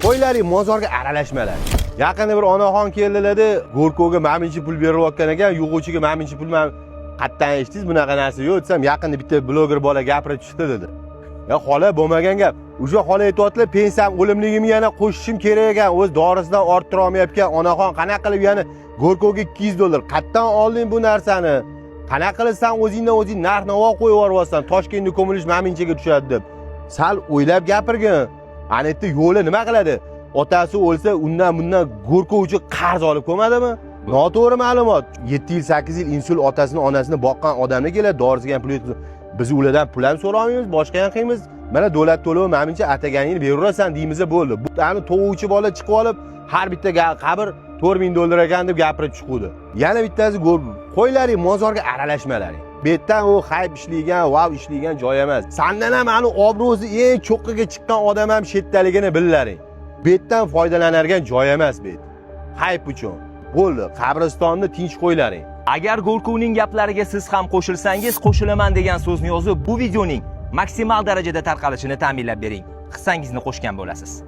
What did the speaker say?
Qo'ylaring mozorga aralashmalar. Yaqinda bir onaxon keldilar-da, Go'rkovga ma'mincha pul berayotgan ekan, yo'g'uvchiga ma'mincha pul qayerdan eshitdingiz bunaqa narsa yo'q desam, yaqinda bitta bloger bola gapirib chiqdi dedi. Ya xola bo'lmagan gap. O'sha xola aytayotlar, pensiyam o'limligimni yana qo'shishim kerak ekan, o'z dorisidan orttira olmayapgan onaxon qanaqa qilib yana Go'rkovga $200 qayerdan olding bu narsani? Qanaqa qilsan o'zingdan o'zing narx-navo qo'yib yuborsan, Toshkentga ko'milish ma'minchaga tushadi deb. Sal o'ylab gapirgin. Ana yerda yo'li nima qiladi? Otasi o'lsa, undan bundan Go'rkov uchun qarz olib ko'madimi? Noto'g'ri ma'lumot. 7 yil, 8 yil insul otasini, onasini boqqan odamga keladi, dorisiga ham pul yetib. Biz ulardan pul ham so'ramaymiz, boshqa ham qilmaymiz. Mana davlat to'lovi ma'mincha ataganingni beraverasan deymiz bo'ldi. Bu ani to'g'uvchi bola chiqib olib, har bitta qabr $4000 ekan deb gapirib chiqdi. Yana bittasi qo'ylaring mozorga aralashmalaring. Bu yerdan u hayb ishlaygan, vav ishlaygan joy emas. Sandan ham ani obro'si eng cho'qqiga chiqqan odam ham shetdaligini billaring. Bu yerdan foydalanadigan joy emas bu. Hayb uchun. Bo'ldi, qabristonni tinch qo'ylaring. Agar Go'rkovning gaplariga siz ham qo'shilsangiz, qo'shilaman degan so'zni yozib, bu videoning maksimal darajada tarqalishini ta'minlab bering. Hissangizni qo'shgan bo'lasiz.